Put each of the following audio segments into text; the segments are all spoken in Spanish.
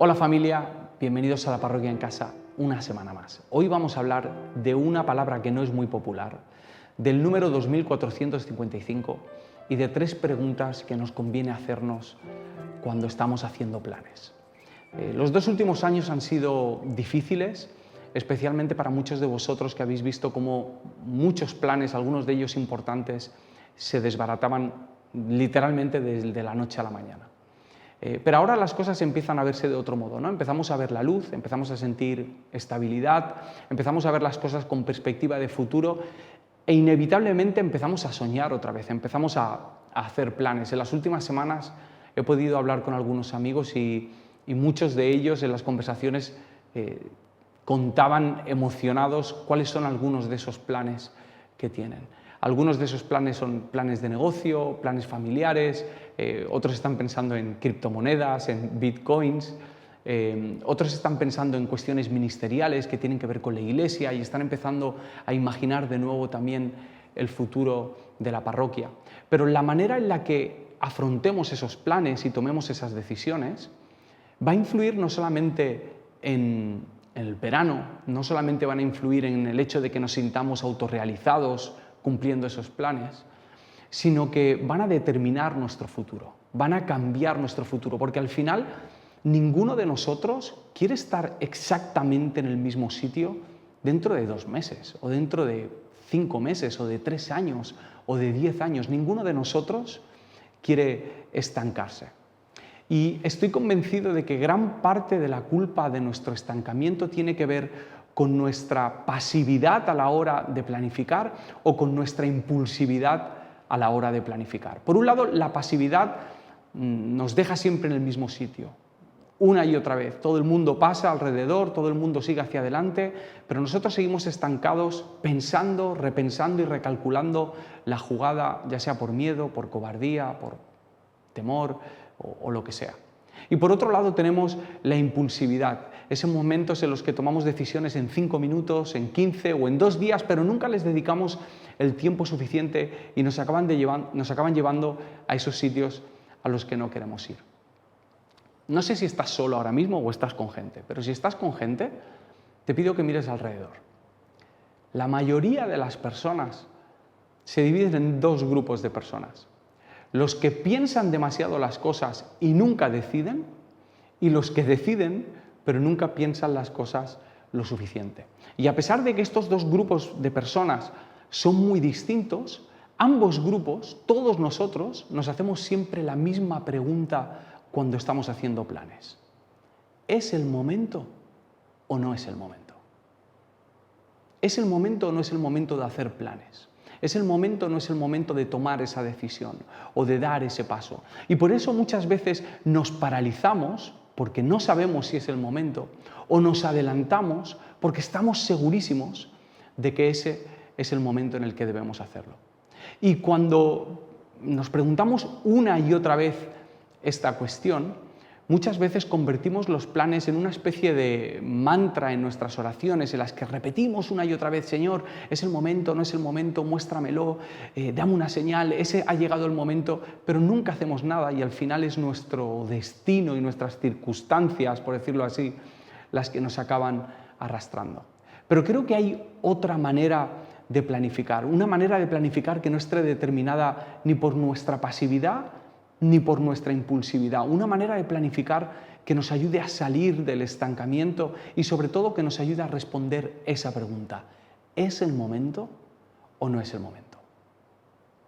Hola familia, bienvenidos a la Parroquia en Casa una semana más. Hoy vamos a hablar de una palabra que no es muy popular, del número 2455 y de 3 preguntas que nos conviene hacernos cuando estamos haciendo planes. Los 2 últimos años han sido difíciles, especialmente para muchos de vosotros que habéis visto cómo muchos planes, algunos de ellos importantes, se desbarataban literalmente desde la noche a la mañana. Pero ahora las cosas empiezan a verse de otro modo, ¿no? Empezamos a ver la luz, empezamos a sentir estabilidad, empezamos a ver las cosas con perspectiva de futuro e inevitablemente empezamos a soñar otra vez, empezamos a hacer planes. En las últimas semanas he podido hablar con algunos amigos y muchos de ellos en las conversaciones contaban emocionados cuáles son algunos de esos planes que tienen. Algunos de esos planes son planes de negocio, planes familiares, otros están pensando en criptomonedas, en bitcoins, otros están pensando en cuestiones ministeriales que tienen que ver con la iglesia y están empezando a imaginar de nuevo también el futuro de la parroquia. Pero la manera en la que afrontemos esos planes y tomemos esas decisiones va a influir no solamente en el verano, no solamente van a influir en el hecho de que nos sintamos autorrealizados cumpliendo esos planes, sino que van a determinar nuestro futuro, van a cambiar nuestro futuro, porque al final ninguno de nosotros quiere estar exactamente en el mismo sitio dentro de 2 meses, o dentro de 5 meses, o de 3 años, o de 10 años. Ninguno de nosotros quiere estancarse. Y estoy convencido de que gran parte de la culpa de nuestro estancamiento tiene que ver con nuestra pasividad a la hora de planificar o con nuestra impulsividad a la hora de planificar. Por un lado, la pasividad nos deja siempre en el mismo sitio, una y otra vez. Todo el mundo pasa alrededor, todo el mundo sigue hacia adelante, pero nosotros seguimos estancados pensando, repensando y recalculando la jugada, ya sea por miedo, por cobardía, por temor o lo que sea. Y por otro lado tenemos la impulsividad, esos momentos en los que tomamos decisiones en 5 minutos, en 15 o en 2 días, pero nunca les dedicamos el tiempo suficiente y nos acaban llevando a esos sitios a los que no queremos ir. No sé si estás solo ahora mismo o estás con gente, pero si estás con gente, te pido que mires alrededor. La mayoría de las personas se dividen en 2 grupos de personas. Los que piensan demasiado las cosas y nunca deciden, y los que deciden pero nunca piensan las cosas lo suficiente. Y a pesar de que estos 2 grupos de personas son muy distintos, ambos grupos, todos nosotros, nos hacemos siempre la misma pregunta cuando estamos haciendo planes. ¿Es el momento o no es el momento? ¿Es el momento o no es el momento de hacer planes? ¿Es el momento o no es el momento de tomar esa decisión o de dar ese paso? Y por eso muchas veces nos paralizamos porque no sabemos si es el momento o nos adelantamos porque estamos segurísimos de que ese es el momento en el que debemos hacerlo. Y cuando nos preguntamos una y otra vez esta cuestión, muchas veces convertimos los planes en una especie de mantra en nuestras oraciones, en las que repetimos una y otra vez: Señor, ¿es el momento, no es el momento? Muéstramelo, dame una señal, ese ha llegado el momento, pero nunca hacemos nada y al final es nuestro destino y nuestras circunstancias, por decirlo así, las que nos acaban arrastrando. Pero creo que hay otra manera de planificar, una manera de planificar que no esté determinada ni por nuestra pasividad ni por nuestra impulsividad, una manera de planificar que nos ayude a salir del estancamiento y sobre todo que nos ayude a responder esa pregunta: ¿es el momento o no es el momento?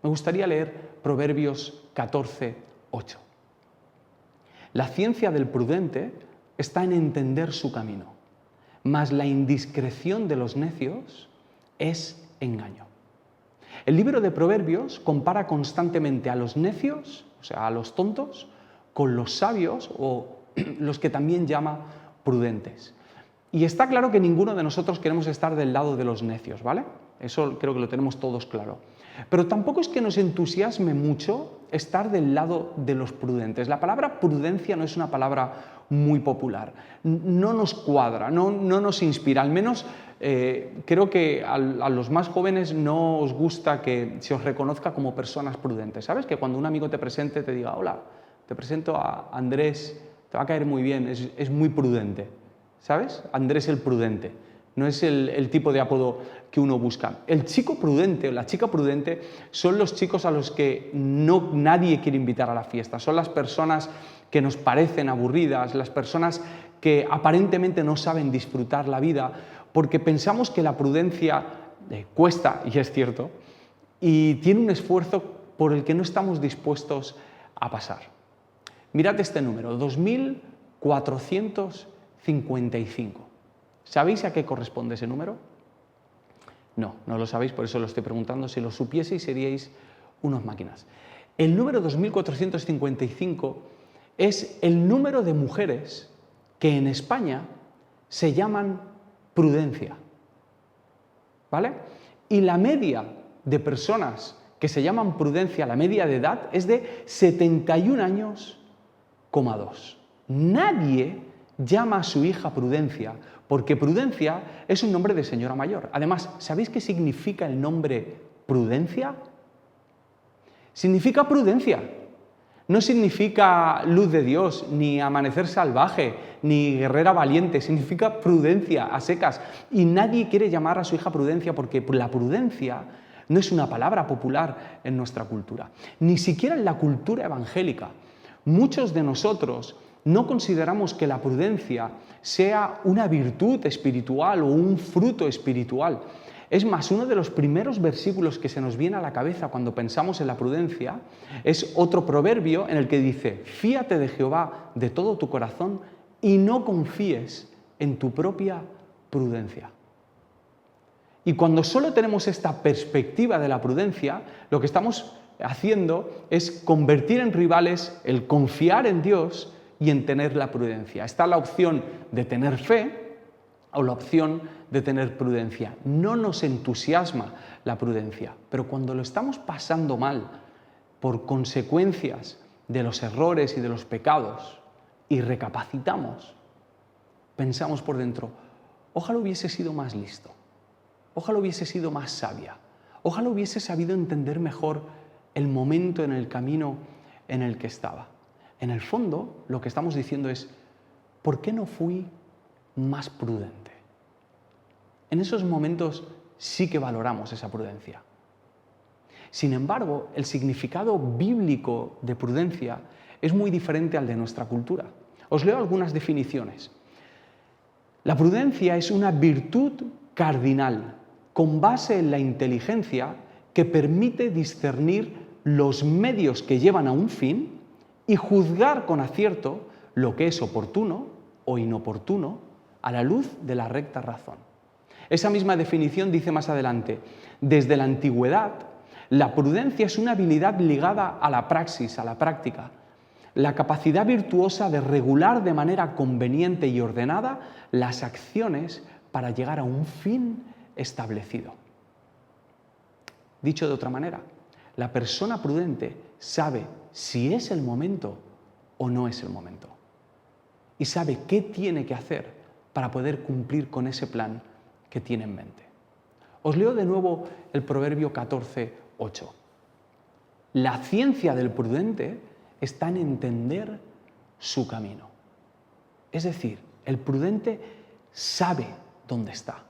Me gustaría leer Proverbios 14:8. La ciencia del prudente está en entender su camino, mas la indiscreción de los necios es engaño. El libro de Proverbios compara constantemente a los necios, o sea, a los tontos, con los sabios o los que también llama prudentes. Y está claro que ninguno de nosotros queremos estar del lado de los necios, ¿vale? Eso creo que lo tenemos todos claro. Pero tampoco es que nos entusiasme mucho estar del lado de los prudentes. La palabra prudencia no es una palabra muy popular, no nos cuadra, no nos inspira, al menos creo que a los más jóvenes no os gusta que se os reconozca como personas prudentes. ¿Sabes? Que cuando un amigo te presente te diga: hola, te presento a Andrés, te va a caer muy bien, es muy prudente, ¿sabes? Andrés el prudente, no es el tipo de apodo que uno busca. El chico prudente o la chica prudente son los chicos a los que nadie quiere invitar a la fiesta, son las personas que nos parecen aburridas, las personas que aparentemente no saben disfrutar la vida, porque pensamos que la prudencia cuesta, y es cierto, y tiene un esfuerzo por el que no estamos dispuestos a pasar. Mirad este número, 2455. ¿Sabéis a qué corresponde ese número? No, no lo sabéis, por eso lo estoy preguntando. Si lo supieseis seríais unos máquinas. El número 2455 es el número de mujeres que en España se llaman Prudencia, ¿vale? Y la media de personas que se llaman Prudencia, la media de edad, es de 71 años, 2. Nadie llama a su hija Prudencia, porque Prudencia es un nombre de señora mayor. Además, ¿sabéis qué significa el nombre Prudencia? Significa prudencia. No significa luz de Dios, ni amanecer salvaje, ni guerrera valiente. Significa prudencia, a secas. Y nadie quiere llamar a su hija Prudencia porque la prudencia no es una palabra popular en nuestra cultura. Ni siquiera en la cultura evangélica. Muchos de nosotros no consideramos que la prudencia sea una virtud espiritual o un fruto espiritual. Es más, uno de los primeros versículos que se nos viene a la cabeza cuando pensamos en la prudencia es otro proverbio en el que dice: fíate de Jehová de todo tu corazón y no confíes en tu propia prudencia. Y cuando solo tenemos esta perspectiva de la prudencia, lo que estamos haciendo es convertir en rivales el confiar en Dios y en tener la prudencia. Está la opción de tener fe o la opción de tener prudencia. No nos entusiasma la prudencia, pero cuando lo estamos pasando mal por consecuencias de los errores y de los pecados y recapacitamos, pensamos por dentro: ojalá hubiese sido más listo, ojalá hubiese sido más sabia, ojalá hubiese sabido entender mejor el momento en el camino en el que estaba. En el fondo, lo que estamos diciendo es: ¿por qué no fui más prudente? En esos momentos sí que valoramos esa prudencia. Sin embargo, el significado bíblico de prudencia es muy diferente al de nuestra cultura. Os leo algunas definiciones. La prudencia es una virtud cardinal con base en la inteligencia que permite discernir los medios que llevan a un fin y juzgar con acierto lo que es oportuno o inoportuno a la luz de la recta razón. Esa misma definición dice más adelante: desde la antigüedad, la prudencia es una habilidad ligada a la praxis, a la práctica, la capacidad virtuosa de regular de manera conveniente y ordenada las acciones para llegar a un fin establecido. Dicho de otra manera, la persona prudente sabe si es el momento o no es el momento y sabe qué tiene que hacer para poder cumplir con ese plan que tiene en mente. Os leo de nuevo el proverbio 14:8. La ciencia del prudente está en entender su camino. Es decir, el prudente sabe dónde está,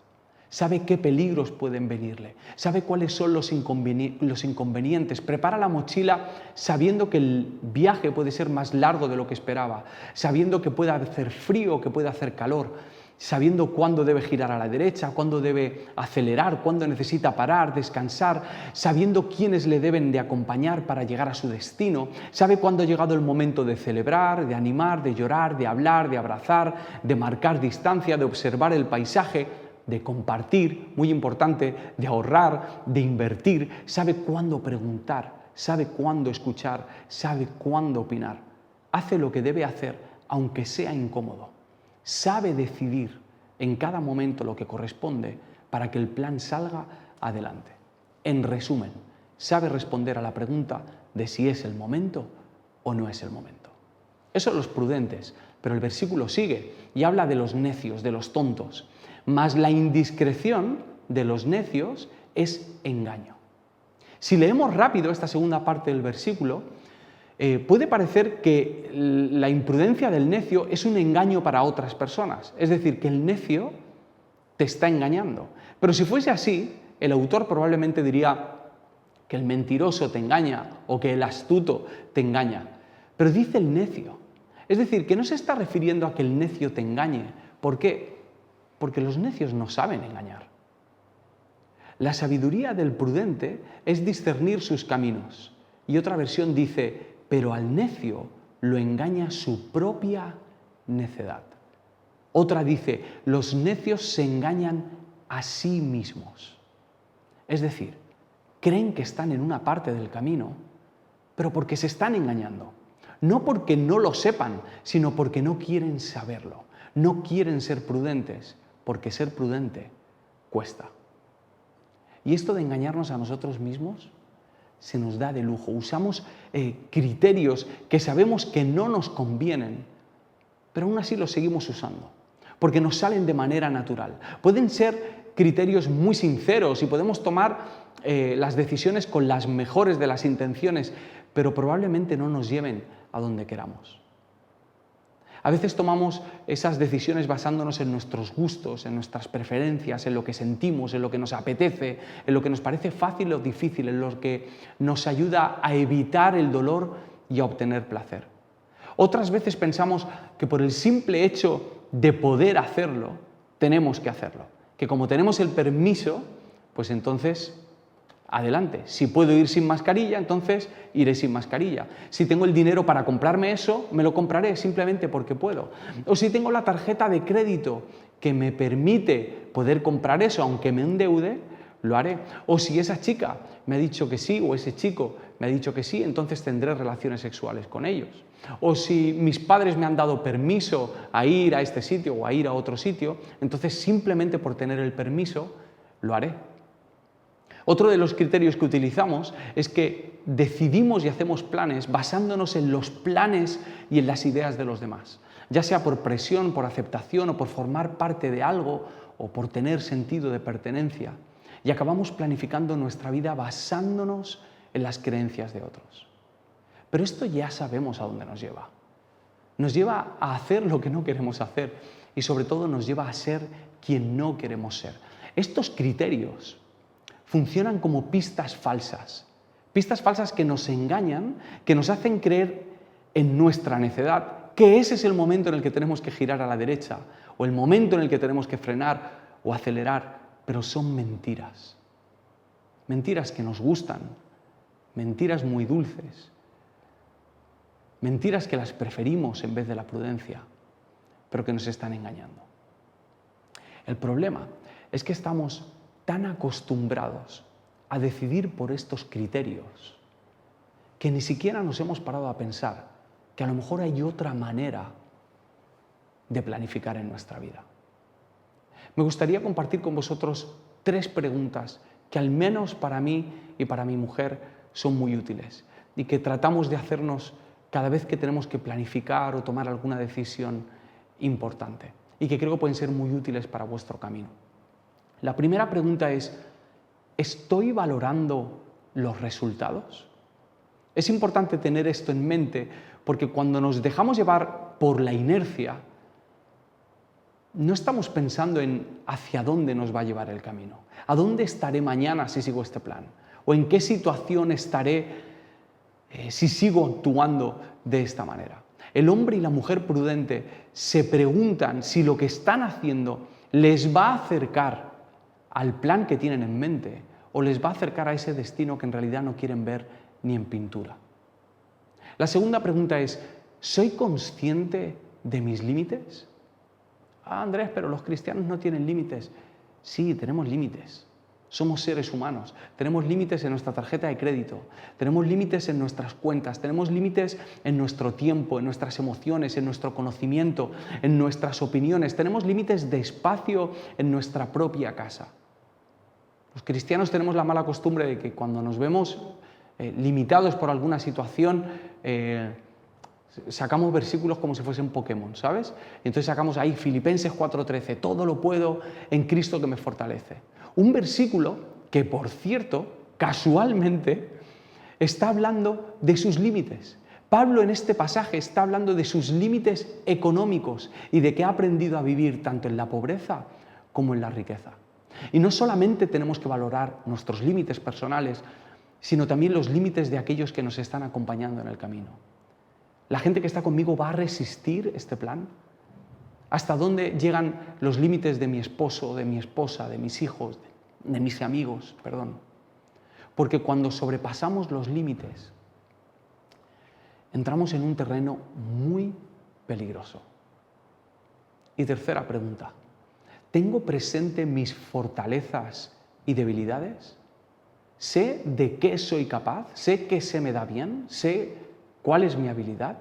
sabe qué peligros pueden venirle, sabe cuáles son los inconvenientes, prepara la mochila sabiendo que el viaje puede ser más largo de lo que esperaba, sabiendo que puede hacer frío, que puede hacer calor, sabiendo cuándo debe girar a la derecha, cuándo debe acelerar, cuándo necesita parar, descansar, sabiendo quiénes le deben de acompañar para llegar a su destino, sabe cuándo ha llegado el momento de celebrar, de animar, de llorar, de hablar, de abrazar, de marcar distancia, de observar el paisaje, de compartir, muy importante, de ahorrar, de invertir, sabe cuándo preguntar, sabe cuándo escuchar, sabe cuándo opinar. Hace lo que debe hacer, aunque sea incómodo. Sabe decidir en cada momento lo que corresponde para que el plan salga adelante. En resumen, sabe responder a la pregunta de si es el momento o no es el momento. Eso son los prudentes, pero el versículo sigue y habla de los necios, de los tontos. Mas la indiscreción de los necios es engaño. Si leemos rápido esta segunda parte del versículo, Puede parecer que la imprudencia del necio es un engaño para otras personas, es decir, que el necio te está engañando. Pero si fuese así, el autor probablemente diría que el mentiroso te engaña o que el astuto te engaña. Pero dice el necio. Es decir, que no se está refiriendo a que el necio te engañe. ¿Por qué? Porque los necios no saben engañar. La sabiduría del prudente es discernir sus caminos. Y otra versión dice, pero al necio lo engaña su propia necedad. Otra dice, los necios se engañan a sí mismos. Es decir, creen que están en una parte del camino, pero porque se están engañando. No porque no lo sepan, sino porque no quieren saberlo. No quieren ser prudentes, porque ser prudente cuesta. Y esto de engañarnos a nosotros mismos se nos da de lujo. Usamos criterios que sabemos que no nos convienen, pero aún así los seguimos usando, porque nos salen de manera natural. Pueden ser criterios muy sinceros y podemos tomar las decisiones con las mejores de las intenciones, pero probablemente no nos lleven a donde queramos. A veces tomamos esas decisiones basándonos en nuestros gustos, en nuestras preferencias, en lo que sentimos, en lo que nos apetece, en lo que nos parece fácil o difícil, en lo que nos ayuda a evitar el dolor y a obtener placer. Otras veces pensamos que por el simple hecho de poder hacerlo, tenemos que hacerlo. Que como tenemos el permiso, pues entonces adelante. Si puedo ir sin mascarilla, entonces iré sin mascarilla. Si tengo el dinero para comprarme eso, me lo compraré simplemente porque puedo. O si tengo la tarjeta de crédito que me permite poder comprar eso, aunque me endeude, lo haré. O si esa chica me ha dicho que sí, o ese chico me ha dicho que sí, entonces tendré relaciones sexuales con ellos. O si mis padres me han dado permiso a ir a este sitio o a ir a otro sitio, entonces simplemente por tener el permiso, lo haré. Otro de los criterios que utilizamos es que decidimos y hacemos planes basándonos en los planes y en las ideas de los demás, ya sea por presión, por aceptación o por formar parte de algo o por tener sentido de pertenencia. Y acabamos planificando nuestra vida basándonos en las creencias de otros. Pero esto ya sabemos a dónde nos lleva. Nos lleva a hacer lo que no queremos hacer y sobre todo nos lleva a ser quien no queremos ser. Estos criterios funcionan como pistas falsas que nos engañan, que nos hacen creer en nuestra necedad, que ese es el momento en el que tenemos que girar a la derecha o el momento en el que tenemos que frenar o acelerar, pero son mentiras. Mentiras que nos gustan, mentiras muy dulces, mentiras que las preferimos en vez de la prudencia, pero que nos están engañando. El problema es que estamos tan acostumbrados a decidir por estos criterios que ni siquiera nos hemos parado a pensar que a lo mejor hay otra manera de planificar en nuestra vida. Me gustaría compartir con vosotros 3 preguntas que al menos para mí y para mi mujer son muy útiles y que tratamos de hacernos cada vez que tenemos que planificar o tomar alguna decisión importante y que creo que pueden ser muy útiles para vuestro camino. La primera pregunta es, ¿estoy valorando los resultados? Es importante tener esto en mente porque cuando nos dejamos llevar por la inercia, no estamos pensando en hacia dónde nos va a llevar el camino, a dónde estaré mañana si sigo este plan, o en qué situación estaré si sigo actuando de esta manera. El hombre y la mujer prudente se preguntan si lo que están haciendo les va a acercar al plan que tienen en mente o les va a acercar a ese destino que en realidad no quieren ver ni en pintura. La segunda pregunta es, ¿soy consciente de mis límites? Andrés, pero los cristianos no tienen límites. Sí, tenemos límites. Somos seres humanos. Tenemos límites en nuestra tarjeta de crédito. Tenemos límites en nuestras cuentas. Tenemos límites en nuestro tiempo, en nuestras emociones, en nuestro conocimiento, en nuestras opiniones. Tenemos límites de espacio en nuestra propia casa. Los cristianos tenemos la mala costumbre de que cuando nos vemos limitados por alguna situación, sacamos versículos como si fuesen Pokémon, ¿sabes? Y entonces sacamos ahí Filipenses 4:13, todo lo puedo en Cristo que me fortalece. Un versículo que, por cierto, casualmente está hablando de sus límites, Pablo en este pasaje está hablando de sus límites económicos y de que ha aprendido a vivir tanto en la pobreza como en la riqueza. Y no solamente tenemos que valorar nuestros límites personales, sino también los límites de aquellos que nos están acompañando en el camino. ¿La gente que está conmigo va a resistir este plan? ¿Hasta dónde llegan los límites de mi esposo, de mi esposa, de mis hijos, de mis amigos? Porque cuando sobrepasamos los límites, entramos en un terreno muy peligroso. Y tercera pregunta, ¿tengo presente mis fortalezas y debilidades? ¿Sé de qué soy capaz? ¿Sé qué se me da bien? ¿Sé cuál es mi habilidad?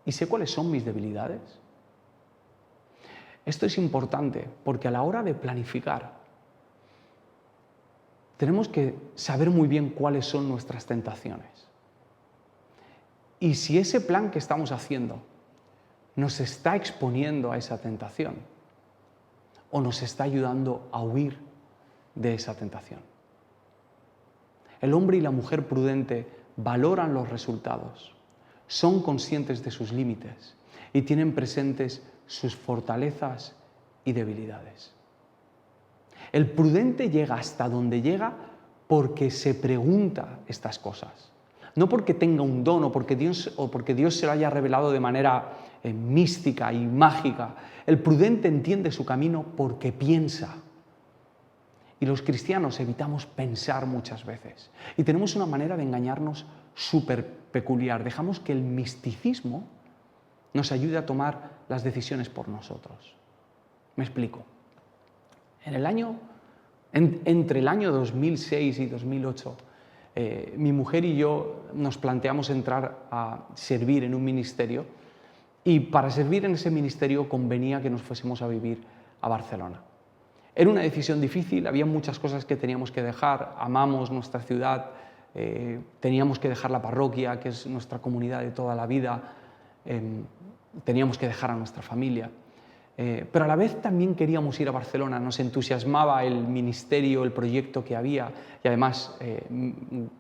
¿Y sé cuáles son mis debilidades? Esto es importante porque a la hora de planificar tenemos que saber muy bien cuáles son nuestras tentaciones. Y si ese plan que estamos haciendo nos está exponiendo a esa tentación o nos está ayudando a huir de esa tentación. El hombre y la mujer prudente valoran los resultados, son conscientes de sus límites y tienen presentes sus fortalezas y debilidades. El prudente llega hasta donde llega porque se pregunta estas cosas. No porque tenga un don o porque Dios se lo haya revelado de manera mística y mágica. El prudente entiende su camino porque piensa. Y los cristianos evitamos pensar muchas veces. Y tenemos una manera de engañarnos súper peculiar. Dejamos que el misticismo nos ayude a tomar las decisiones por nosotros. Me explico. Entre el año 2006 y 2008, mi mujer y yo nos planteamos entrar a servir en un ministerio y para servir en ese ministerio convenía que nos fuésemos a vivir a Barcelona. Era una decisión difícil, había muchas cosas que teníamos que dejar, amamos nuestra ciudad, teníamos que dejar la parroquia, que es nuestra comunidad de toda la vida, teníamos que dejar a nuestra familia. Pero a la vez también queríamos ir a Barcelona, nos entusiasmaba el ministerio, el proyecto que había y además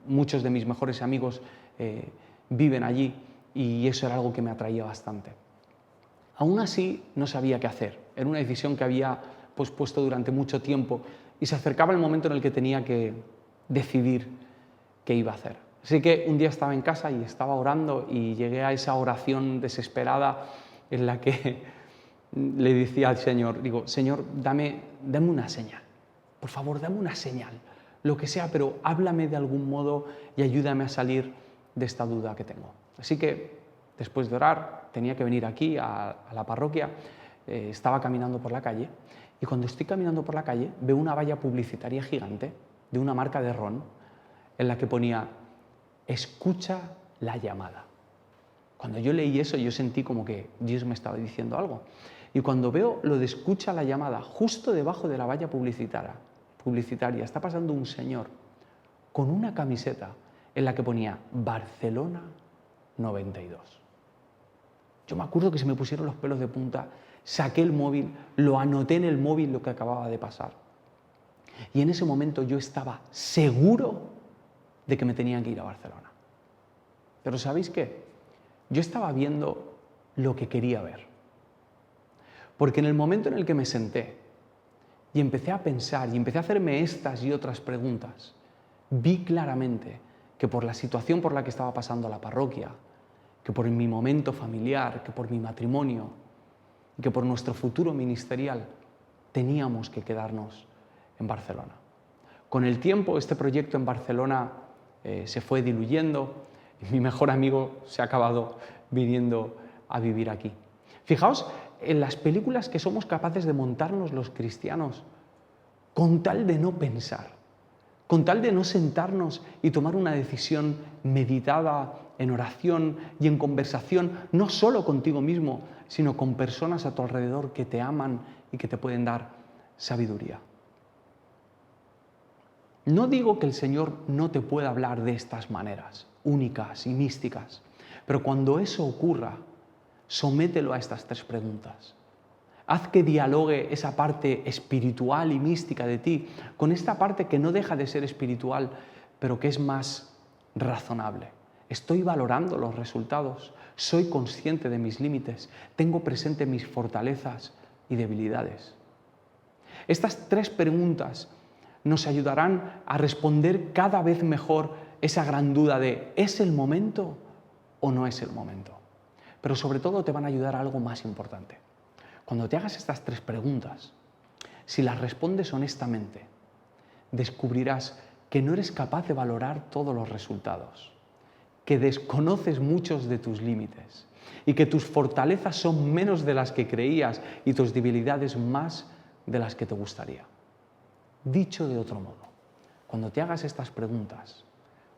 muchos de mis mejores amigos viven allí y eso era algo que me atraía bastante. Aún así no sabía qué hacer, era una decisión que había puesto durante mucho tiempo y se acercaba el momento en el que tenía que decidir qué iba a hacer. Así que un día estaba en casa y estaba orando y llegué a esa oración desesperada en la que le decía al Señor, digo, Señor, dame una señal, por favor, dame una señal, lo que sea, pero háblame de algún modo y ayúdame a salir de esta duda que tengo. Así que después de orar, tenía que venir aquí a la parroquia, estaba caminando por la calle y cuando estoy caminando por la calle veo una valla publicitaria gigante de una marca de ron en la que ponía, escucha la llamada. Cuando yo leí eso, yo sentí como que Dios me estaba diciendo algo. Y cuando veo lo de escucha la llamada, justo debajo de la valla publicitaria está pasando un señor con una camiseta en la que ponía Barcelona 92. Yo me acuerdo que se me pusieron los pelos de punta, saqué el móvil, lo anoté en el móvil lo que acababa de pasar. Y en ese momento yo estaba seguro de que me tenían que ir a Barcelona. Pero ¿sabéis qué? Yo estaba viendo lo que quería ver. Porque en el momento en el que me senté y empecé a pensar y empecé a hacerme estas y otras preguntas, vi claramente que por la situación por la que estaba pasando la parroquia, que por mi momento familiar, que por mi matrimonio, que por nuestro futuro ministerial, teníamos que quedarnos en Barcelona. Con el tiempo, este proyecto en Barcelona se fue diluyendo y mi mejor amigo se ha acabado viniendo a vivir aquí. Fijaos en las películas que somos capaces de montarnos los cristianos con tal de no pensar, con tal de no sentarnos y tomar una decisión meditada en oración y en conversación, no solo contigo mismo, sino con personas a tu alrededor que te aman y que te pueden dar sabiduría. No digo que el Señor no te pueda hablar de estas maneras, únicas y místicas, pero cuando eso ocurra, somételo a estas tres preguntas. Haz que dialogue esa parte espiritual y mística de ti con esta parte que no deja de ser espiritual, pero que es más razonable. Estoy valorando los resultados, soy consciente de mis límites, tengo presente mis fortalezas y debilidades. Estas 3 preguntas nos ayudarán a responder cada vez mejor esa gran duda de ¿es el momento o no es el momento? Pero sobre todo te van a ayudar a algo más importante. Cuando te hagas estas 3 preguntas, si las respondes honestamente, descubrirás que no eres capaz de valorar todos los resultados, que desconoces muchos de tus límites y que tus fortalezas son menos de las que creías y tus debilidades más de las que te gustaría. Dicho de otro modo, cuando te hagas estas preguntas,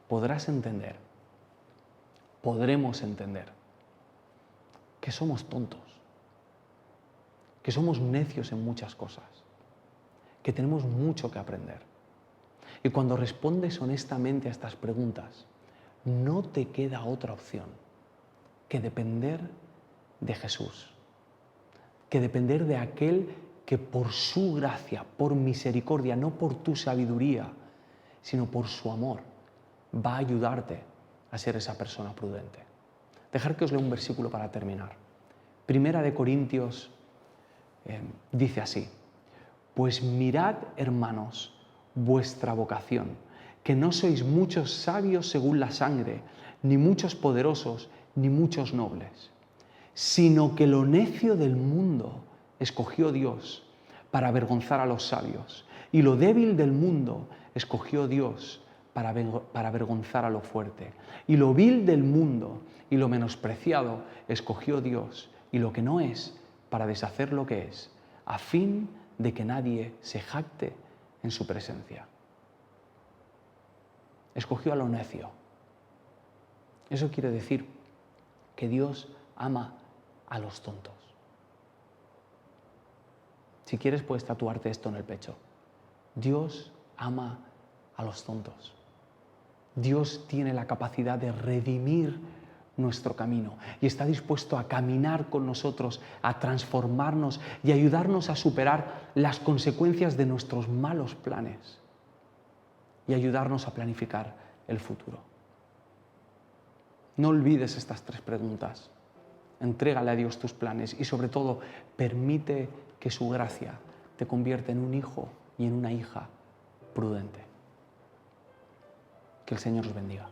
podremos entender que somos tontos, que somos necios en muchas cosas, que tenemos mucho que aprender. Y cuando respondes honestamente a estas preguntas, no te queda otra opción que depender de Jesús, que depender de aquel que por su gracia, por misericordia, no por tu sabiduría, sino por su amor, va a ayudarte a ser esa persona prudente. Dejar que os lea un versículo para terminar. Primera de Corintios dice así: pues mirad, hermanos, vuestra vocación, que no sois muchos sabios según la sangre, ni muchos poderosos, ni muchos nobles, sino que lo necio del mundo escogió Dios para avergonzar a los sabios, y lo débil del mundo escogió Dios para avergonzar a lo fuerte, y lo vil del mundo y lo menospreciado escogió Dios, y lo que no es, para deshacer lo que es, a fin de que nadie se jacte en su presencia. Escogió a lo necio. Eso quiere decir que Dios ama a los tontos. Si quieres, puedes tatuarte esto en el pecho. Dios ama a los tontos. Dios tiene la capacidad de redimir nuestro camino y está dispuesto a caminar con nosotros, a transformarnos y ayudarnos a superar las consecuencias de nuestros malos planes y ayudarnos a planificar el futuro. No olvides estas 3 preguntas. Entrégale a Dios tus planes y, sobre todo, permite que su gracia te convierta en un hijo y en una hija prudente. Que el Señor os bendiga.